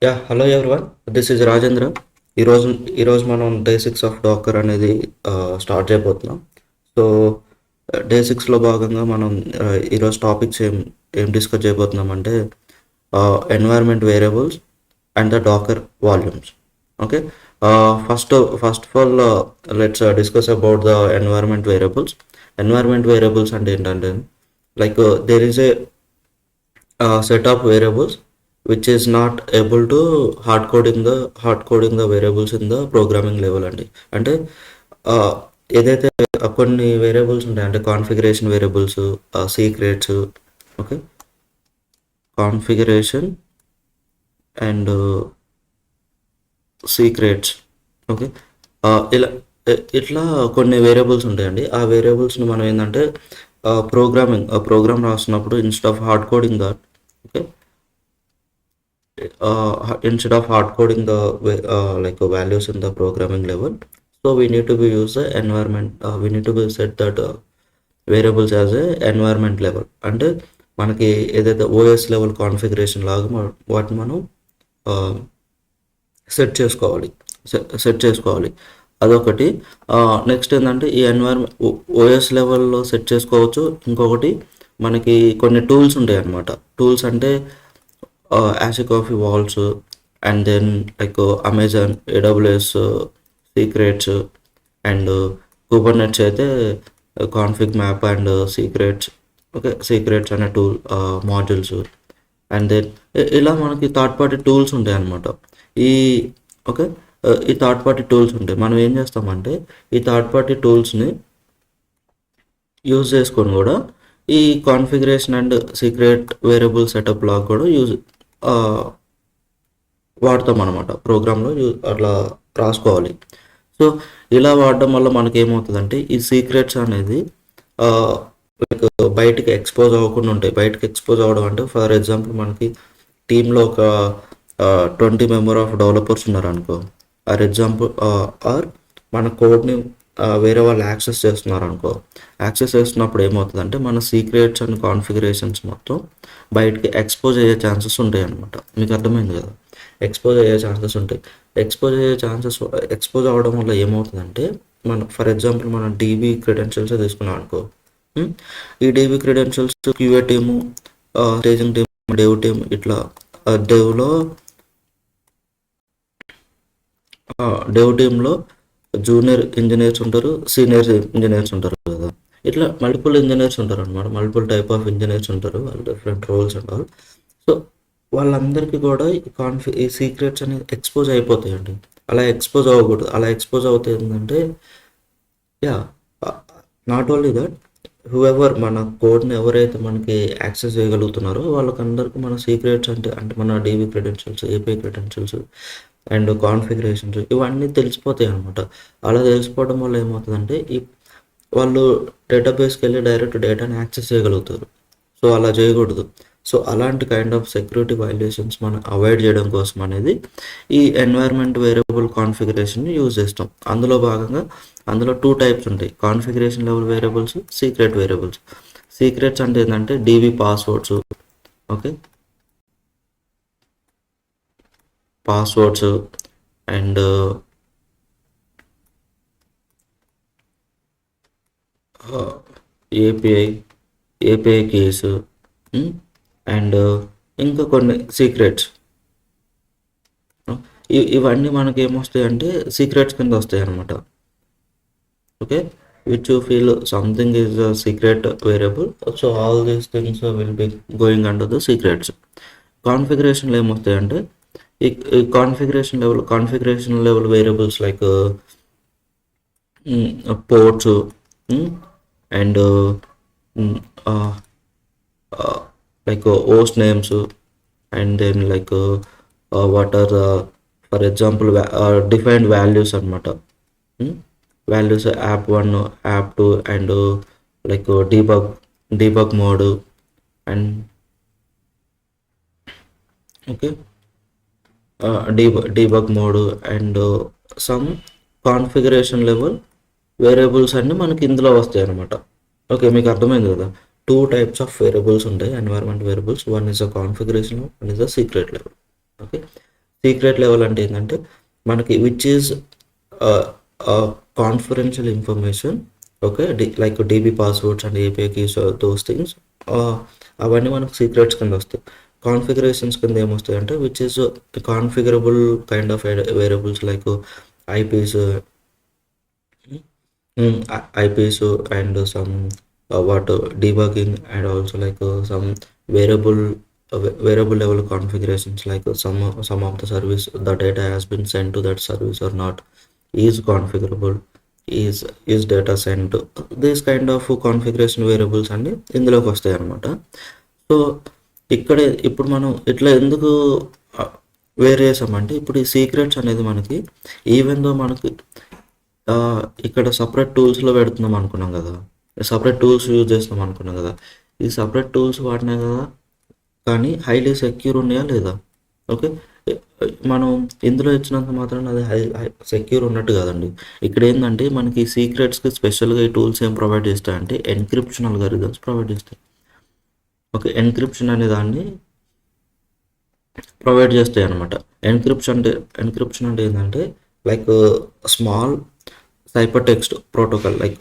Hello everyone. This is Rajendra. ఈరోజు ఈరోజు మనం డే 6 ఆఫ్ డాకర్ అనేది స్టార్ట్ చేయబోతున్నాం. సో డే 6లో భాగంగా మనం ఈరోజు టాపిక్స్ ఏం డిస్కస్ చేయబోతున్నాం అంటే environment variables and the Docker volumes. Okay, first first of all let's discuss about the environment variables. Environment variables అంటే ఏంటంటే like there is a set of variables which is not able to hard coding the variables in the programming level అండి. అంటే ఏదైతే కొన్ని variables ఉంటాయి అంటే configuration variables, secrets, okay, configuration and secrets, okay, ఇలా ఇట్లా కొన్ని వేరియబుల్స్ ఉంటాయండి. ఆ వేరియబుల్స్ని మనం ఏంటంటే ప్రోగ్రామ్ రాస్తున్నప్పుడు instead of hard coding that, okay, instead of hard coding the like values in the programming level, so we need to be use the environment, we need to be set that variables as a environment level. అంటే మనకి ఏదైతే OS level configuration లాగా వాటిని మనం set చేసుకోవాలి. అదొకటి. Next ఏంటంటే ఈ ఎన్వైర్మెంట్ ఓఎస్ లెవెల్లో సెట్ చేసుకోవచ్చు. ఇంకొకటి మనకి కొన్ని టూల్స్ ఉంటాయి అన్నమాట. టూల్స్ అంటే HashiCorp vaults and then like Amazon AWS secrets and Kubernetes అయితే config map and secrets, okay, secrets అనే టూల్ మాడ్యూల్స్. అండ్ దెన్ ఇలా మనకి థర్డ్ పార్టీ టూల్స్ ఉంటాయి అన్నమాట. ఈ ఓకే, ఈ థర్డ్ పార్టీ టూల్స్ ఉంటాయి. మనం ఏం చేస్తామంటే ఈ థర్డ్ పార్టీ టూల్స్ని యూజ్ చేసుకొని కూడా ఈ configuration and secret variable setup లాగా కూడా వాడతాం అనమాట. ప్రోగ్రాంలో అట్లా రాసుకోవాలి. సో ఇలా వాడడం వల్ల మనకి ఏమవుతుందంటే ఈ సీక్రెట్స్ అనేది లైక్ బయటికి ఎక్స్పోజ్ అవ్వకుండా ఉంటాయి. బయటకి ఎక్స్పోజ్ అవ్వడం అంటే ఫర్ ఎగ్జాంపుల్ మనకి టీంలో ఒక 20 మెంబర్ ఆఫ్ డెవలపర్స్ ఉన్నారు అనుకో, ఆర్ ఎగ్జాంపుల్ ఆర్ మన కోడ్ని వేరే వాళ్ళు యాక్సెస్ చేస్తున్నారు అనుకో. యాక్సెస్ చేస్తున్నప్పుడు ఏమవుతుందంటే మన సీక్రెట్స్ అండ్ కాన్ఫిగరేషన్స్ మొత్తం బయటికి ఎక్స్పోజ్ అయ్యే ఛాన్సెస్ ఉంటాయి అనమాట. మీకు అర్థమైంది కదా? ఎక్స్పోజ్ అయ్యే ఛాన్సెస్ ఉంటాయి. ఎక్స్పోజ్ అవ్వడం వల్ల ఏమవుతుందంటే మన ఫర్ ఎగ్జాంపుల్ మన డీబీ క్రెడెన్షియల్స్ తీసుకున్నాం అనుకో. ఈ DB credentials QA team, staging team, dev team, ఇట్లా డెవ్ టీంలో జూనియర్ ఇంజనీర్స్ ఉంటారు, సీనియర్ ఇంజనీర్స్ ఉంటారు కదా. ఇట్లా మల్టిపుల్ ఇంజనీర్స్ ఉంటారు అనమాట. మల్టిపుల్ టైప్ ఆఫ్ ఇంజనీర్స్ ఉంటారు, వాళ్ళు డిఫరెంట్ రోల్స్ ఉంటారు. సో వాళ్ళందరికీ కూడా ఈ సీక్రెట్స్ అనేది ఎక్స్పోజ్ అయిపోతాయండి. అలా ఎక్స్పోజ్ అవ్వకూడదు. అలా ఎక్స్పోజ్ అవుతే ఏంటంటే నాట్ ఓన్లీ దట్, హూఎవర్ మన కోడ్ని ఎవరైతే మనకి యాక్సెస్ చేయగలుగుతున్నారో వాళ్ళకందరికీ మన సీక్రెట్స్ అంటే మన DB credentials, API credentials and configurations ఇవన్నీ తెలిసిపోతాయి అనమాట. అలా తెలిసిపోవడం వల్ల ఏమవుతుందంటే వాళ్ళు డేటాబేస్కి వెళ్ళి డైరెక్ట్ డేటాని యాక్సెస్ చేయగలుగుతారు. సో అలా చేయకూడదు. సో అలాంటి కైండ్ ఆఫ్ సెక్యూరిటీ వైలేషన్స్ మనం అవాయిడ్ చేయడం కోసం అనేది ఈ ఎన్వైర్మెంట్ వేరియబుల్ కాన్ఫిగరేషన్ని యూజ్ చేస్తాం. అందులో 2 టైప్స్ ఉంటాయి: configuration level variables, secret variables. Secrets అంటే ఏంటంటే DB passwords, okay, passwords and API keys and ఇంకా కొన్ని సీక్రెట్స్. ఇవన్నీ మనకి ఏమొస్తాయి అంటే సీక్రెట్స్ కింద వస్తాయి అనమాట. Okay, which you feel something is a secret variable, so all these things will be going under the secrets. కాన్ఫిగరేషన్లో ఏమొస్తాయంటే ఈ configuration level variables like ports and like host names and then like what are for example defined values అనమాట. Values app1, app2 and like debug mode and okay, debug mode and some configuration level variables అన్నీ మనకి ఇందులో వస్తాయి అనమాట. Okay, మీకు అర్థమైంది కదా? 2 types of variables ఉంటాయి environment variables. One is a configuration level, one is a secret level. Okay, secret level అంటే ఏంటంటే మనకి which is confidential information. Okay, like DB passwords and API keys, those things, అవన్నీ మనకు secrets కింద వస్తాయి. Configurations కింద ఏమొస్తాయి అంటే which is configurable kind of variables like IPs, IPs and some what debugging, and also like some variable level configurations, like some of the service the data has been sent to that service or not, is configurable, is data sent, this kind of configuration variables అన్ని ఇందులోకి వస్తాయి అన్నమాట. So ఇక్కడే ఇప్పుడు మనం ఇట్లా ఎందుకు వేరే చేసామంటే, ఇప్పుడు ఈ సీక్రెట్స్ అనేది మనకి ఈవెన్ దో మనకి ఇక్కడ సపరేట్ టూల్స్లో పెడుతున్నాం అనుకున్నాం కదా, సపరేట్ టూల్స్ యూజ్ చేస్తున్నాం అనుకున్నాం కదా, ఈ సపరేట్ టూల్స్ వాడినా కదా కానీ హైలీ సెక్యూర్ ఉన్నాయా లేదా? ఓకే, మనం ఇందులో ఇచ్చినంత మాత్రం అది సెక్యూర్ ఉన్నట్టు కాదండి. ఇక్కడ ఏంటంటే మనకి సీక్రెట్స్కి స్పెషల్గా ఈ టూల్స్ ఏం ప్రొవైడ్ చేస్తాయంటే ఎన్క్రిప్షన్ అల్గారిథమ్స్ ప్రొవైడ్ చేస్తాయి. ఓకే, ఎన్క్రిప్షన్ అనే దాన్ని ప్రొవైడ్ చేస్తాయి అనమాట. ఎన్క్రిప్షన్ అంటే ఏంటంటే like small cyper text protocol, like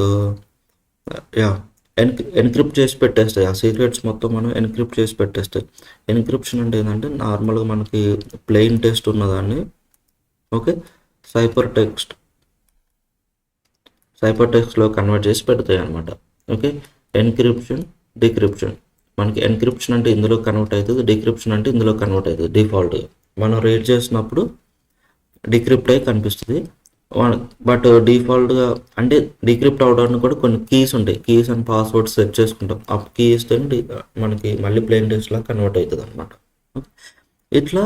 yeah encrypt చేసి పెట్టేస్తాయి ఆ సీక్రెట్స్ మొత్తం, మనం ఎన్క్రిప్ట్ చేసి పెట్టేస్తాయి. ఎన్క్రిప్షన్ అంటే ఏంటంటే నార్మల్గా మనకి ప్లెయిన్ టెక్స్ట్ ఉన్నదాన్ని ఓకే సైపర్ టెక్స్ట్లో కన్వర్ట్ చేసి పెడతాయి అనమాట. Okay, encryption, decryption. మనకి ఎన్క్రిప్షన్ అంటే ఇందులో కన్వర్ట్ అవుతుంది, డిక్రిప్షన్ అంటే ఇందులో కన్వర్ట్ అవుతుంది. డిఫాల్ట్గా మనం రీడ్ చేసినప్పుడు డిక్రిప్ట్ అయి కనిపిస్తుంది, బట్ డిఫాల్ట్గా అంటే డిక్రిప్ట్ అవడానికి కూడా కొన్ని కీస్ ఉంటాయి, కీస్ అండ్ పాస్వర్డ్స్ సెట్ చేసుకుంటాం. ఆ కీస్ మనకి మళ్ళీ ప్లెయిన్ టెక్స్ట్ లాగా కన్వర్ట్ అవుతుంది అనమాట. ఇట్లా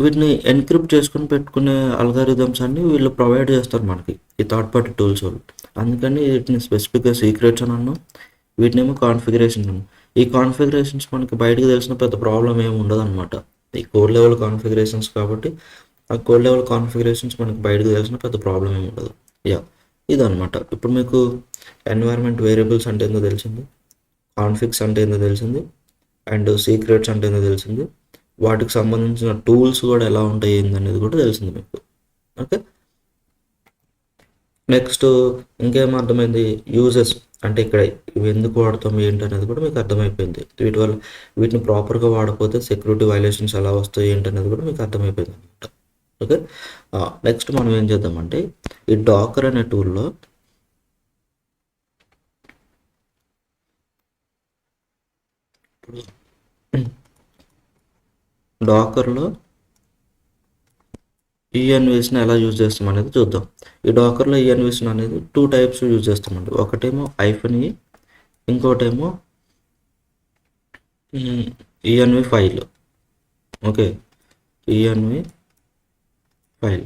వీటిని ఎన్క్రిప్ట్ చేసుకుని పెట్టుకునే అల్గారిథమ్స్ అన్ని వీళ్ళు ప్రొవైడ్ చేస్తారు మనకి, ఈ థర్డ్ పార్టీ టూల్స్ వాళ్ళు. అందుకని వీటిని స్పెసిఫిక్గా సీక్రెట్స్ అని అన్నాం, వీటినేమో కాన్ఫిగరేషన్ అన్నాం. ఈ కాన్ఫిగరేషన్స్ మనకి బయటకు తెలిసిన పెద్ద ప్రాబ్లం ఏమి ఉండదు అనమాట, ఈ కోడ్ లెవెల్ కాన్ఫిగరేషన్స్ కాబట్టి ఆ కోడ్ లెవెల్ కాన్ఫిగరేషన్స్ మనకి బయటకు తెలిసిన పెద్ద ప్రాబ్లం ఏమి ఉండదు. యా, ఇదనమాట. ఇప్పుడు మీకు ఎన్వైర్న్మెంట్ వేరియబుల్స్ అంటే ఏందో తెలిసింది, కాన్ఫిగ్స్ అంటే ఏందో తెలిసింది, అండ్ సీక్రెట్స్ అంటే ఏందో తెలిసింది, వాటికి సంబంధించిన టూల్స్ కూడా ఎలా ఉంటాయి ఏందనేది కూడా తెలిసింది మీకు. ఓకే, నెక్స్ట్ ఇంకేం అర్థమైంది, యూజెస్ అంటే ఇక్కడ ఇవి ఎందుకు వాడతాం ఏంటి అనేది కూడా మీకు అర్థమైపోయింది. వీటి వల్ల వీటిని ప్రాపర్గా వాడకపోతే సెక్యూరిటీ వైలేషన్స్ ఎలా వస్తాయి ఏంటి అనేది కూడా మీకు అర్థమైపోయింది అనమాట. ఓకే, నెక్స్ట్ మనం ఏం చేద్దామంటే ఈ డాకర్ అనే టూల్లో డాకర్లో ఈఎన్విస్ని ఎలా యూజ్ చేస్తాం అనేది చూద్దాం. ఈ డాకర్లో ఈఎన్విస్ని అనేది 2 టైప్స్ యూజ్ చేస్తామండి. ఒకటేమో -e, ఇంకోటేమో ENV file. Okay, ENV file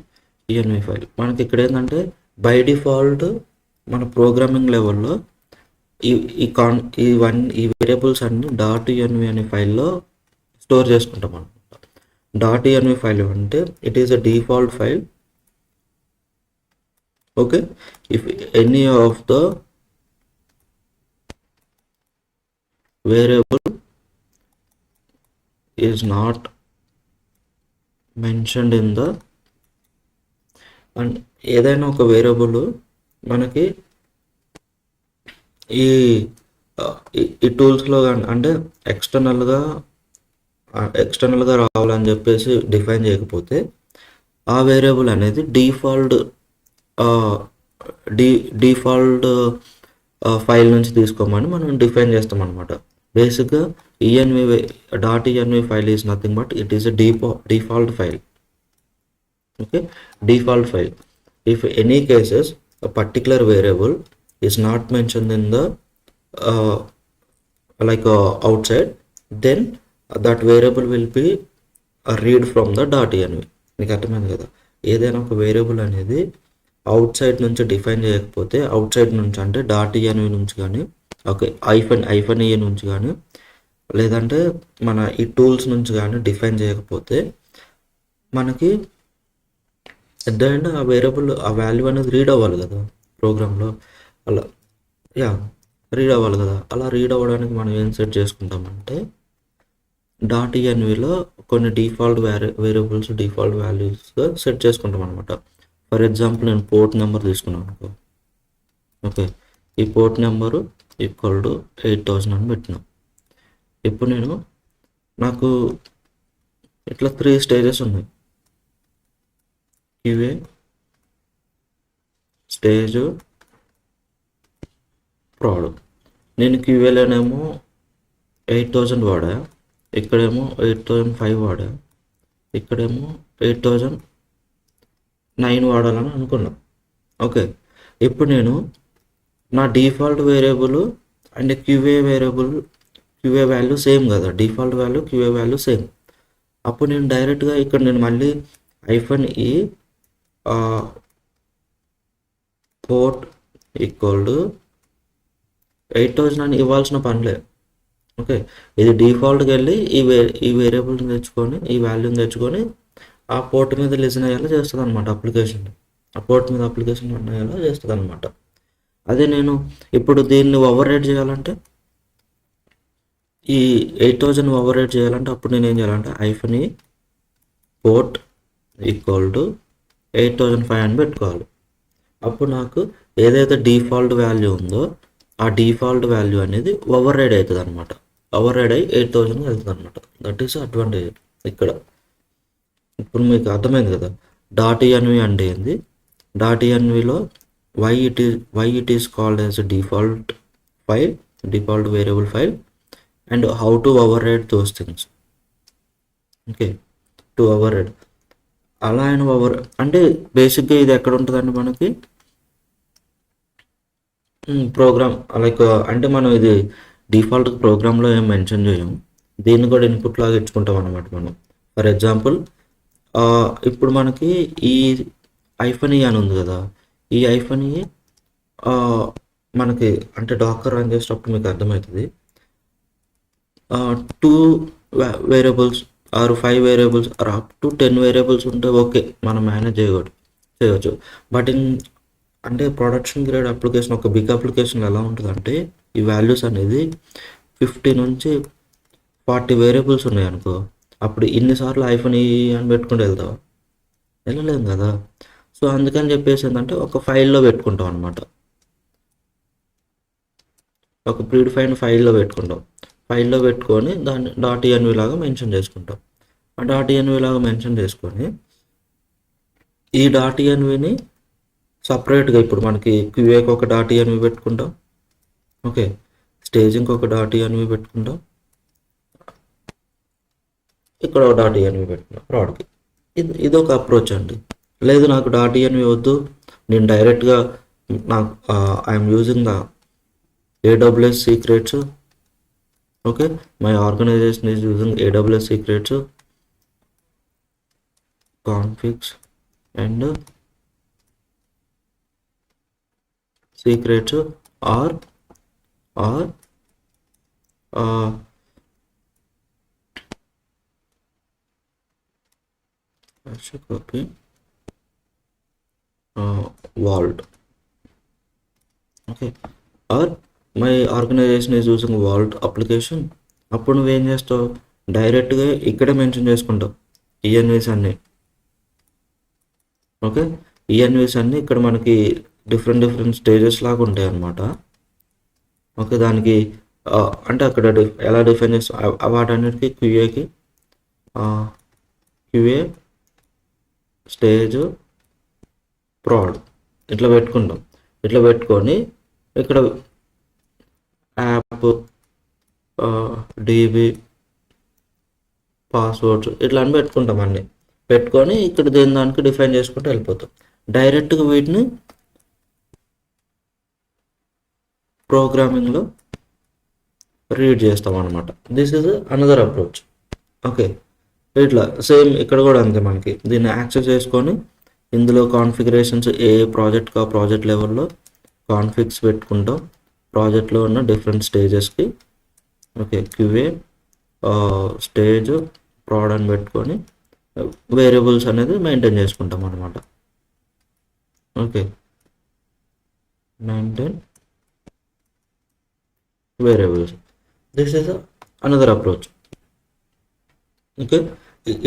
మనకి ఇక్కడ ఏంటంటే బై డిఫాల్ట్ మన ప్రోగ్రామింగ్ లెవెల్లో ఈ వేరియబుల్స్ అన్ని .env అనే ఫైల్లో స్టోర్ చేసుకుంటాం అనమాట. .env ఫైల్ అంటే it is a default file. Okay, if any of the variable is not mentioned in the, and ఏదైనా ఒక వేరియబుల్ మనకి ఈ టూల్స్లో కానీ అంటే ఎక్స్టర్నల్గా రావాలని చెప్పేసి డిఫైన్ చేయకపోతే ఆ వేరియబుల్ అనేది డిఫాల్ట్ ఫైల్ నుంచి తీసుకోమని మనం డిఫైన్ చేస్తాం అనమాట. బేసిక్గా .env file is nothing but it is a default file. Okay, default file. If any cases a particular variable is not mentioned in the outside, then that variable will be read from the .env. మీకు అర్థమైంది కదా, ఏదైనా ఒక variable అనేది out side నుంచి define చేయకపోతే, out side నుంచి అంటే .env నుంచి కానీ, ఓకే -e నుంచి కానీ, లేదంటే మన ఈ టూల్స్ నుంచి కానీ డిఫైన్ చేయకపోతే మనకి ఎట్ ద ఎండ్ ఆ వేరియబుల్ ఆ వాల్యూ అనేది రీడ్ అవ్వాలి కదా ప్రోగ్రాంలో. అలా రీడ్ అవ్వాలి కదా. అలా రీడ్ అవ్వడానికి మనం ఏం సెట్ చేసుకుంటామంటే డాట్ ఈఎన్విలో కొన్ని డిఫాల్ట్ వేరియబుల్స్ డిఫాల్ట్ వాల్యూస్గా సెట్ చేసుకుంటాం అనమాట. ఫర్ ఎగ్జాంపుల్ నేను పోర్ట్ నెంబర్ తీసుకున్నాను అనుకో. ఓకే, ఈ పోర్ట్ నెంబరు ఈక్వల్ టు 8000 అని పెట్టినా. ఇప్పుడు నాకు ఇట్లా 3 స్టేజెస్ ఉన్నాయి. ఇవే స్టేజ్ ప్రాడ్. నేను క్యూఏలోనేమో 8000 వాడా, ఇక్కడేమో 8005 వాడా, ఇక్కడేమో 8009 వాడాలని అనుకున్నా. ఓకే, ఇప్పుడు నేను నా default variable and QA value same కదా, default value QA value same. అప్పుడు నేను డైరెక్ట్గా ఇక్కడ నేను మళ్ళీ -e పోర్ట్ ఈక్వల్ టు 8000 అని ఇవ్వాల్సిన పనిలే. ఓకే, ఇది డిఫాల్ట్కి వెళ్ళి ఈ వేరియబుల్ని తెచ్చుకొని ఈ వాల్యూని తెచ్చుకొని ఆ పోర్ట్ మీద లిజన్ అయ్యేలా చేస్తుంది అనమాట అప్లికేషన్. ఆ పోర్ట్ మీద అప్లికేషన్ రన్ అయ్యేలా చేస్తుంది అనమాట. అదే నేను ఇప్పుడు దీన్ని ఓవర్ రైడ్ చేయాలంటే, ఈ 8000 ఓవర్ రైడ్ చేయాలంటే అప్పుడు నేను ఏం చేయాలంటే -e పోర్ట్ ఈక్వల్ టు 8005 అని పెట్టుకోవాలి. అప్పుడు నాకు ఏదైతే డిఫాల్ట్ వాల్యూ ఉందో ఆ డిఫాల్ట్ వాల్యూ అనేది ఓవర్ రైడ్ అవుతుంది అనమాట. ఓవర్ రైడ్ అయ్యి 8000 వెళ్తుంది అనమాట. దట్ ఈస్ అడ్వాంటేజ్ ఇక్కడ. ఇప్పుడు మీకు అర్థమైంది కదా డాట్ ఈఎన్వి అంటే ఏంది. డాట్ ఈఎన్విలో why it is called as default file, default variable file, and how to override those things. Okay, to override అలా అయిన ఓవర్ అంటే బేసిక్గా ఇది ఎక్కడ ఉంటుందండి మనకి ప్రోగ్రామ్ లైక్ అంటే మనం ఇది డిఫాల్ట్ ప్రోగ్రాంలో ఏం మెన్షన్ చేయం, దీన్ని కూడా ఇన్పుట్ లాగా ఇచ్చుకుంటాం అనమాట మనం. ఫర్ ఎగ్జాంపుల్ ఇప్పుడు మనకి ఈ -e అని ఉంది కదా, ఈ -e మనకి అంటే డాకర్ రన్ చేసేటప్పుడు మీకు అర్థమవుతుంది. 2 variables or 5 variables or up to 10 variables ఉంటే ఓకే మనం మేనేజ్ చేయవచ్చు. బట్ అంటే ప్రొడక్షన్ గ్రేడ్ అప్లికేషన్, ఒక బిగ్ అప్లికేషన్ ఎలా ఉంటుందంటే ఈ వాల్యూస్ అనేది 50 నుంచి 40 వేరియబుల్స్ ఉన్నాయి అనుకో, అప్పుడు ఇన్నిసార్లు -e అని పెట్టుకుంటూ వెళ్తావా? వెళ్ళలేం కదా. సో అందుకని చెప్పేసి ఏంటంటే ఒక ఫైల్లో పెట్టుకుంటాం అనమాట, ఒక ప్రీడిఫైన్డ్ ఫైల్లో పెట్టుకొని దాన్ని .env లాగా మెన్షన్ చేసుకుంటాం. ఆ .env లాగా మెన్షన్ చేసుకొని ఈ .envని సపరేట్గా ఇప్పుడు మనకి క్యూఏకి ఒక .env పెట్టుకుంటాం. ఓకే, స్టేజింగ్కి ఒక .env పెట్టుకుంటాం, ఇక్కడ ఒక .env పెట్టుకుంటాం ప్రాడ్కి. ఇది ఒక అప్రోచ్ అండి. లేదు నాకు .env వద్దు, నేను డైరెక్ట్గా నాకు I'm using the AWS secrets. Okay, my organization is using AWS secrets, configs and secrets or copy vault. Okay, or my organization is using vault application. అప్పుడు నువ్వేం చేస్తావు, డైరెక్ట్గా ఇక్కడే మెన్షన్ చేసుకుంటావు ఈఎన్వీస్ అన్నీ. ఓకే, ఈఎన్వీస్ అన్నీ ఇక్కడ మనకి డిఫరెంట్ స్టేజెస్ లాగా ఉంటాయి అన్నమాట. ఓకే, దానికి అంటే అక్కడ ఎలా డిఫైన్ చేస్తాం వాటన్నిటికీ క్యూఏకి క్యూఏ స్టేజ్ ప్రాడ్ ఇట్లా పెట్టుకుంటాం. ఇట్లా పెట్టుకొని ఇక్కడ యాప్ డిబి పాస్వర్డ్స్ ఇట్లా అని పెట్టుకుంటాం. అన్నీ పెట్టుకొని ఇక్కడ దానికి డిఫైన్ చేసుకుంటూ వెళ్ళిపోతాం. డైరెక్ట్గా వీటిని ప్రోగ్రామింగ్లో రీడ్ చేస్తాం అనమాట. This is another approach. Okay, ఇట్లా సేమ్ ఇక్కడ కూడా అంతే. మనకి దీన్ని యాక్సెస్ చేసుకొని ఇందులో కాన్ఫిగరేషన్స్ ఏ ప్రాజెక్ట్ లెవెల్లో కాన్ఫిగ్స్ పెట్టుకుంటాం ప్రాజెక్ట్లో ఉన్న డిఫరెంట్ స్టేజెస్కి. ఓకే, క్యూఏ స్టేజ్ ప్రాడ్ అని పెట్టుకొని వేరియబుల్స్ అనేది మెయింటైన్ చేసుకుంటాం అనమాట. Okay, maintain variables. This is another approach. Okay.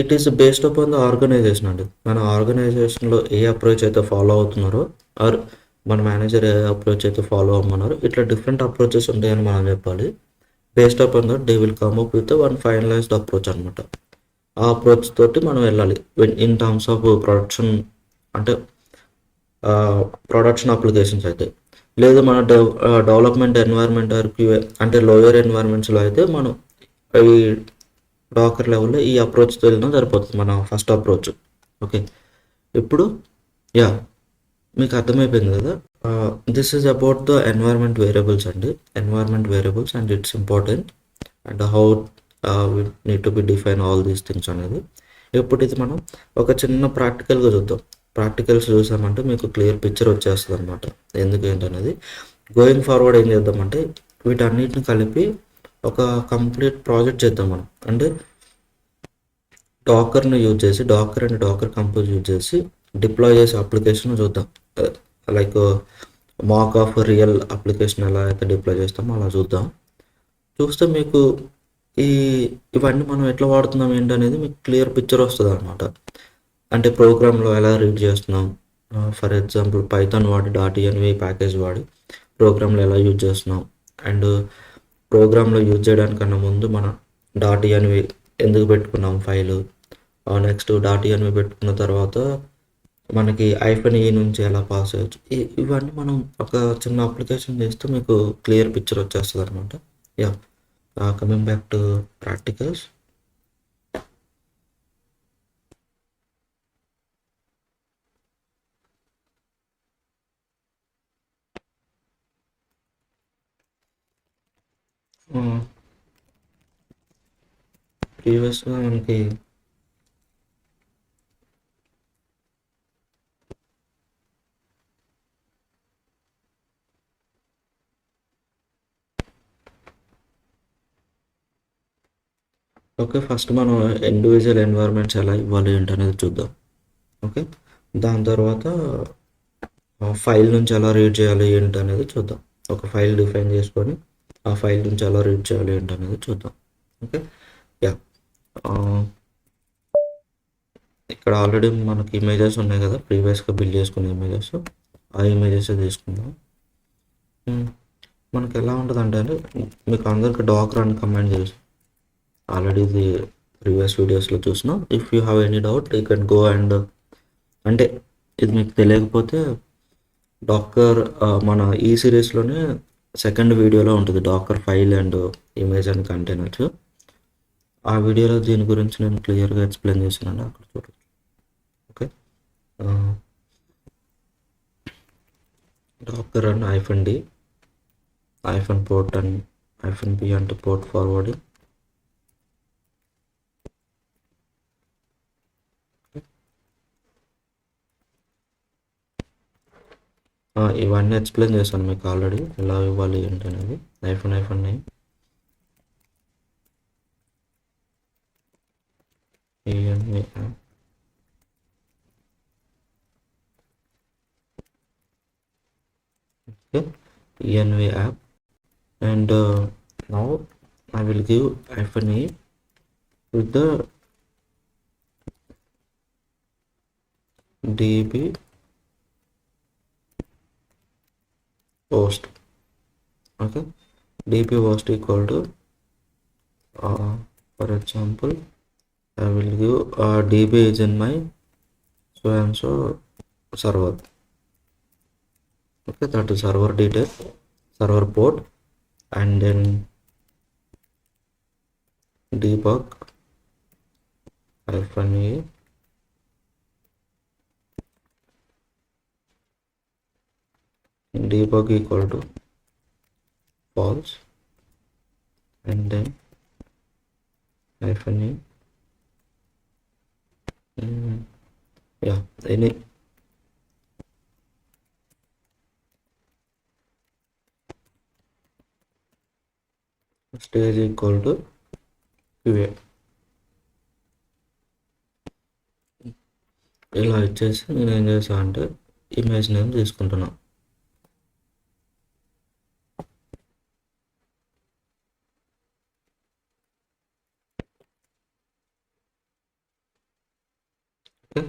It is based upon the organization అండి. మన ఆర్గనైజేషన్‌లో ఏ అప్రోచ్ అయితే ఫాలో అవుతున్నారో ఆర్ మన మేనేజర్ ఏ అప్రోచ్ అయితే ఫాలో అవ్వమన్నారో ఇట్లా డిఫరెంట్ అప్రోచెస్ ఉంటాయని మనం చెప్పాలి. Based upon that they will come up with one finalized approach అనమాట. ఆ అప్రోచ్ తోటి మనం వెళ్ళాలి. ఇన్ టర్మ్స్ ఆఫ్ ప్రొడక్షన్ అంటే ప్రొడక్షన్ అప్లికేషన్స్ అయితే. లేదు మన డెవలప్మెంట్ ఎన్వైర్న్మెంట్ ఆర్ క్యూఏ అంటే లోయర్ ఎన్వైర్న్మెంట్స్‌లో అయితే మనం ఈ డాకర్ లెవెల్‌లో ఈ అప్రోచ్‌తో వెళ్ళినా సరిపోతుంది మన ఫస్ట్ అప్రోచ్. ఓకే. ఇప్పుడు యాహ్! మీకు అర్థమైపోయింది కదా! This is about the environment variables అండి. Environment variables and it's important and how we need to be define all these things అనేది. ఇప్పుడు ఇది మనం ఒక చిన్న ప్రాక్టికల్‌గా చూద్దాం. ప్రాక్టికల్స్ చూసామంటే మీకు క్లియర్ పిక్చర్ వచ్చేస్తదనమాట. ఎందుకు ఏంటనేది. గోయింగ్ ఫార్వర్డ్ ఏం చేద్దామంటే వీటన్నిటిని కలిపి ఒక కంప్లీట్ ప్రాజెక్ట్ చేద్దాం మనం. అంటే డాకర్‌ని యూజ్ చేసి docker and docker compose use చేసి డిప్లాయ్ చేసే అప్లికేషన్ చూద్దాం. Like mock of real application ఎలా అయితే డిప్లాయ్ చేస్తామో అలా చూద్దాం. చూస్తే మీకు ఈ ఇవన్నీ మనం ఎట్లా వాడుతున్నాం ఏంటనేది మీకు క్లియర్ పిక్చర్ వస్తదనమాట. అంటే ప్రోగ్రామ్‌లో ఎలా రీడ్ చేస్తున్నాం. ఫర్ ఎగ్జాంపుల్ పైథాన్ వాడి .env ప్యాకేజ్ వాడి ప్రోగ్రామ్‌లో ఎలా యూజ్ చేస్తున్నాం. అండ్ ప్రోగ్రామ్‌లో యూజ్ చేయడానికన్నా ముందు మన .env ఎందుకు పెట్టుకున్నాం ఫైలు. నెక్స్ట్ .env పెట్టుకున్న తర్వాత మనకి -e నుంచి ఎలా పాస్ అయ్యొచ్చు. ఇవన్నీ మనం ఒక చిన్న అప్లికేషన్ చేస్తే మీకు క్లియర్ పిక్చర్ వచ్చేస్తదనమాట. Yeah! Coming back to practicals. ప్రీవియస్‌గా మనకి ఓకే. ఫస్ట్ మనం ఇండివిజువల్ ఎన్వైర్న్మెంట్స్ ఎలా ఇవ్వాలి ఏంటనేది చూద్దాం. ఓకే. దాని తర్వాత ఫైల్ నుంచి ఎలా రీడ్ చేయాలి ఏంటనేది చూద్దాం. ఒక ఫైల్ డిఫైన్ చేసుకొని ఆ ఫైల్ నుంచి ఎలా రీడ్ చేయాలి ఏంటనేది చూద్దాం. ఓకే. యాహ్! ఇక్కడ ఆల్రెడీ మనకి ఇమేజెస్ ఉన్నాయి కదా! ప్రీవియస్‌గా బిల్డ్ చేసుకున్న ఇమేజెస్. ఆ ఇమేజెసే తీసుకుందాం. మనకి ఎలా ఉంటదంటే అండి మీకు అందరికి డాకర్ అని కమాండ్ తెలుసు. ఆల్రెడీ ఇది ప్రీవియస్ వీడియోస్‌లో చూసినాం. If you have any doubt you can go and అంటే ఇది మీకు తెలియకపోతే డాకర్ మన ఈ సిరీస్‌లోనే సెకండ్ వీడియోలో ఉంటుంది. Docker file and image and containers. ఆ వీడియోలో దీని గురించి నేను క్లియర్‌గా ఎక్స్‌ప్లెయిన్ చేశానండి. అక్కడ చూడొచ్చు. Okay. Dakar and -d -port and -p అంటే పోర్ట్ ఫార్వర్డింగ్. ఇవన్నీ ఎక్స్‌ప్లెయిన్ చేశాను మీకు ఆల్రెడీ. ఎలా ఇవ్వాలి ఏంటనేది. -i env app. Okay. env app and now I will give -e with the db host. Okay. db host equal to for example I will give db is in my so and so server. Okay, that is server detail, server port, and then debug -e debug equal to false, and then -e yeah any stage equal to QA. ఇలా ఇచ్చేసి నేను ఏం చేసా అంటే image name తీసుకుంటున్నా. Okay,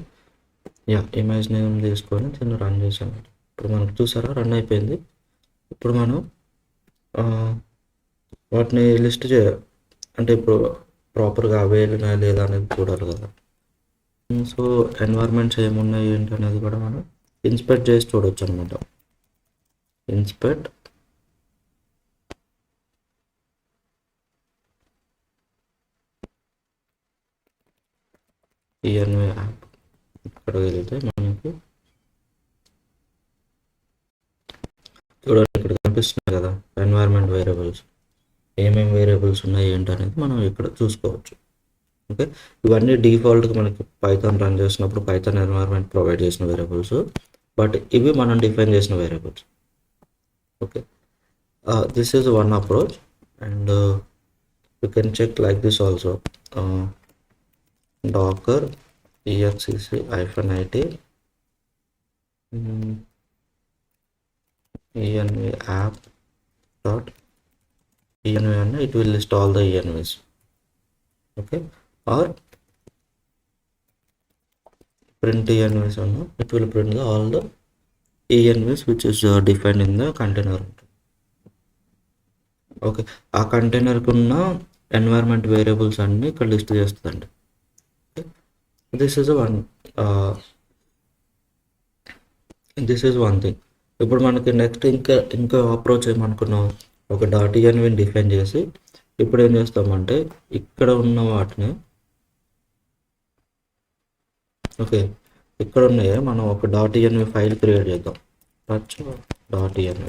image name తీసుకొని దీన్ని run చేసాను. ఇప్పుడు మనకు చూసారా రన్ అయిపోయింది. ఇప్పుడు మనం వాటిని లిస్ట్ అంటే ఇప్పుడు ప్రాపర్గా అవైలబుల్ లేదా అనేది చూడాలి కదా. సో ఎన్వైర్మెంట్స్ ఏమున్నాయి ఏంటి అనేది కూడా మనం ఇన్స్పెక్ట్ చేసి చూడొచ్చు అనమాట. ఇన్స్పెక్ట్ ఈఎన్వి యాప్ ఇక్కడ వెళ్తే మనకి చూడండి, ఇక్కడ కనిపిస్తుంది కదా ఎన్వైర్మెంట్ వేరియబుల్స్, ఏమేమి వేరియబుల్స్ ఉన్నాయి ఏంటి అనేది మనం ఇక్కడ చూసుకోవచ్చు. ఓకే, ఇవన్నీ డిఫాల్ట్గా మనకి పైథాన్ రన్ చేసినప్పుడు పైథాన్ ఎన్వైర్మెంట్ ప్రొవైడ్ చేసిన వేరియబుల్స్, బట్ ఇవి మనం డిఫైన్ చేసిన variables. Okay, this is one approach and you can check like this also. docker exec-it env app dot env and it will list all the envs. Okay, or print envs and it will print all the envs which is defined in the container. Okay, ఆ కంటైనర్కి ఉన్న environment variables అన్నీ ఇక్కడ list చేస్తుందండి. This is one thing. ఇప్పుడు మనకి next ఇంకా approach ఏమనుకున్నాం, ఒక .env డిఫైన్ చేసి ఇప్పుడు ఏం చేస్తామంటే ఇక్కడ ఉన్న వాటిని, ఓకే ఇక్కడ ఉన్నాయి మనం ఒక .env ఫైల్ క్రియేట్ చేద్దాం. .env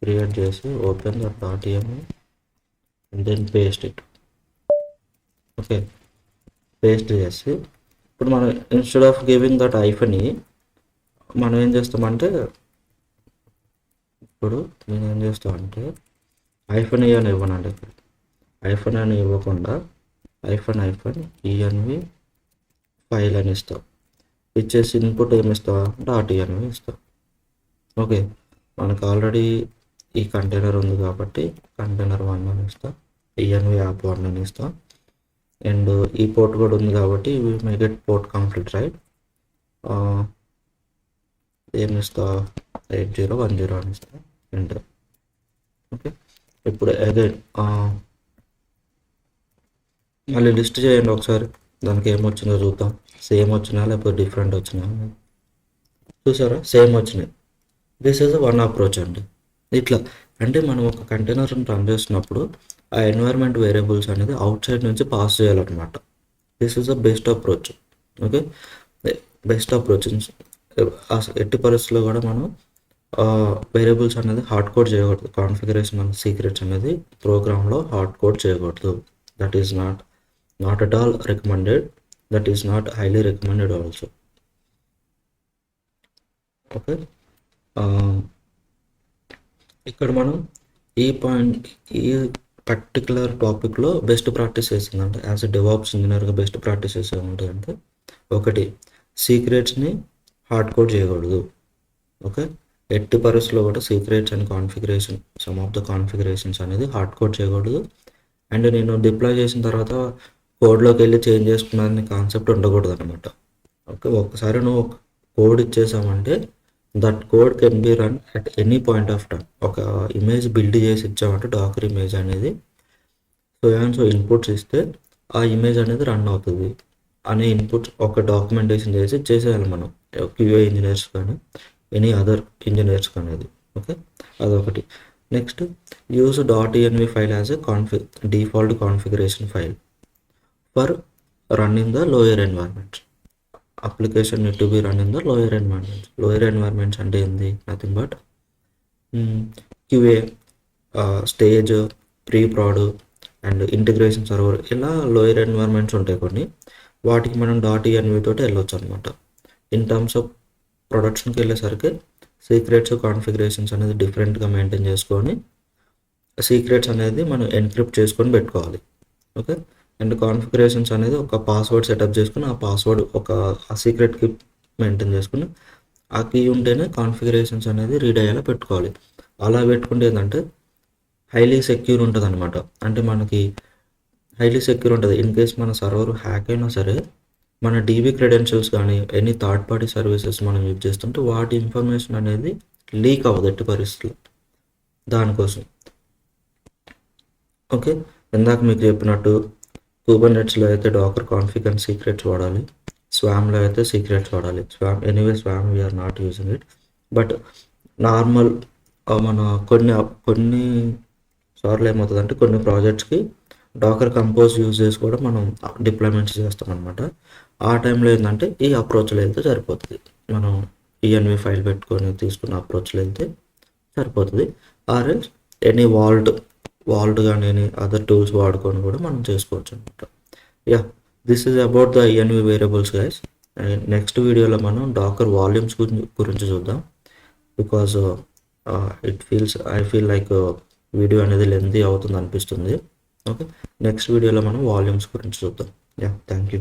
క్రియేట్ చేసి open .env and then paste it. Okay, paste చేసి ఇప్పుడు మనం ఇన్స్టెడ్ ఆఫ్ గివింగ్ దట్ ఐఫన్ మనం ఏం చేస్తామంటే, ఇప్పుడు నేను ఏం చేస్తామంటే ఐఫన్ అని ఇవ్వనండి. ఇక్కడ ఐఫన్ అని ఇవ్వకుండా env ఫైల్ అని ఇస్తాం. ఇచ్చేసి ఇన్పుట్ ఏమి ఇస్తావా .env ఇస్తాం. ఓకే, మనకు ఆల్రెడీ ఈ కంటైనర్ ఉంది కాబట్టి కంటైనర్ 1 అని ఇస్తాం, env యాప్ 1 అని ఇస్తాం. అండ్ ఈ పోర్ట్ కూడా ఉంది కాబట్టి we may get port conflict, right? ఏమి ఇస్తా 8010 అని ఇస్తా, ఎంటర్. ఓకే, ఇప్పుడు అగైన్ మళ్ళీ లిస్ట్ చేయండి ఒకసారి, దానికి ఏమొచ్చిందో చూద్దాం. సేమ్ వచ్చినా లేకపోతే డిఫరెంట్ వచ్చినా. చూసారా, సేమ్ వచ్చినాయి. దిస్ ఈజ్ వన్ అప్రోచ్ అండి. ఇట్లా అంటే మనం ఒక కంటైనర్ని రన్ చేస్తున్నప్పుడు ఆ ఎన్వైర్మెంట్ వేరియబుల్స్ అనేది అవుట్ సైడ్ నుంచి పాస్ చేయాలన్నమాట. This is the best approach. Okay, best approach. ఎట్టి పరిస్థితుల్లో కూడా మనం వేరియబుల్స్ అనేది హార్డ్ కోడ్ చేయకూడదు. కాన్ఫిగరేషన్ అండ్ సీక్రెట్స్ అనేది ప్రోగ్రామ్లో హార్డ్ కోడ్ చేయకూడదు. That is not at all recommended. That is not highly recommended also. Okay, ఇక్కడ మనం ఈ పర్టికులర్ టాపిక్లో బెస్ట్ ప్రాక్టీసెస్ ఏంటంటే, యాజ్ ఎ డెవాప్స్ ఇంజనీర్గా బెస్ట్ ప్రాక్టీసెస్ ఏముంటాయంటే, ఒకటి సీక్రెట్స్ని హార్డ్ కోడ్ చేయకూడదు. ఓకే, ఎట్టి పరిస్థితుల్లో కూడా secrets and configuration, some of the configurations అనేది హార్డ్ కోడ్ చేయకూడదు. అండ్ నేను డిప్లాయ్ చేసిన తర్వాత కోడ్లోకి వెళ్ళి చేంజ్ చేసుకున్నాను కాన్సెప్ట్ ఉండకూడదు అనమాట. ఓకే, ఒక్కసారి నువ్వు కోడ్ ఇచ్చేసామంటే that code can be run at any point of time. ఒక ఇమేజ్ బిల్డ్ చేసి ఇచ్చామంటే డాకర్ ఇమేజ్ అనేది, సో ఇన్పుట్స్ ఇస్తే ఆ ఇమేజ్ అనేది రన్ అవుతుంది అనే ఇన్పుట్స్ ఒక డాక్యుమెంటేషన్ చేసి చేసేయాలి మనం, QA ఇంజనీర్స్ కానీ ఎనీ అదర్ ఇంజనీర్స్ కానీ. అది ఓకే, అదొకటి. Next, use .env file as a default configuration file for running the lower environments. Application need to B run in the lower environments. Lower environments అంటే ఏంది, nothing but QA, stage, pre proud and integration server, ఇలా lower environments ఉంటాయి కొన్ని. వాటికి మనం .env తోటి వెళ్ళొచ్చు అనమాట. ఇన్ టర్మ్స్ ఆఫ్ ప్రొడక్షన్కి వెళ్ళేసరికి సీక్రెట్స్ కాన్ఫిగరేషన్స్ అనేది డిఫరెంట్గా మెయింటైన్ చేసుకొని సీక్రెట్స్ అనేది మనం ఎన్క్రిప్ట్ చేసుకొని పెట్టుకోవాలి. ఓకే, అండ్ కాన్ఫిగరేషన్స్ అనేది ఒక పాస్వర్డ్ సెటప్ చేసుకుని ఆ పాస్వర్డ్ ఆ సీక్రెట్ కీ మెయింటైన్ చేసుకుని ఆ కీ ఉంటేనే కాన్ఫిగరేషన్స్ అనేది రీడ్ అయ్యేలా పెట్టుకోవాలి. అలా పెట్టుకుంటే ఏంటంటే హైలీ సెక్యూర్ ఉంటుంది అనమాట. అంటే మనకి హైలీ సెక్యూర్ ఉంటుంది. ఇన్ కేస్ మన సర్వర్ హ్యాక్ అయినా సరే మన డీబీ క్రెడెన్షియల్స్ కానీ ఎనీ థర్డ్ పార్టీ సర్వీసెస్ మనం యూజ్ చేస్తుంటే వాటి ఇన్ఫర్మేషన్ అనేది లీక్ అవ్వదు ఎట్టి పరిస్థితుల్లో. దానికోసం ఓకే. ఇందాక మీకు చెప్పినట్టు కుబర్నెట్స్లో అయితే డాకర్ కాన్ఫిగ్ అండ్ సీక్రెట్స్ వాడాలి, స్వామ్లో అయితే సీక్రెట్స్ వాడాలి. Swarm we're not using it. But normal మన కొన్ని సార్లు ఏమవుతుందంటే కొన్ని ప్రాజెక్ట్స్కి డాకర్ కంపోజ్ యూజ్ చేసి కూడా మనం డిప్లాయ్మెంట్స్ చేస్తాం అనమాట. ఆ టైంలో ఏంటంటే ఈ అప్రోచ్లో వెళ్తే సరిపోతుంది. మనం ఈఎన్వి ఫైల్ పెట్టుకొని తీసుకున్న అప్రోచ్లో వెళ్తే సరిపోతుంది. ఆర్ఎల్స్ ఎనీ వాల్ట్ కానీ ఎనీ అదర్ టూల్స్ వాడుకొని కూడా మనం చేసుకోవచ్చు అనమాట. Yeah, this is about the ENV variables guys. Next వీడియోలో మనం డాకర్ వాల్యూమ్స్ గురించి చూద్దాం. Because I feel like video అనేది లెంతీ అవుతుంది అనిపిస్తుంది. ఓకే, నెక్స్ట్ వీడియోలో మనం వాల్యూమ్స్ గురించి చూద్దాం. Yeah, thank you.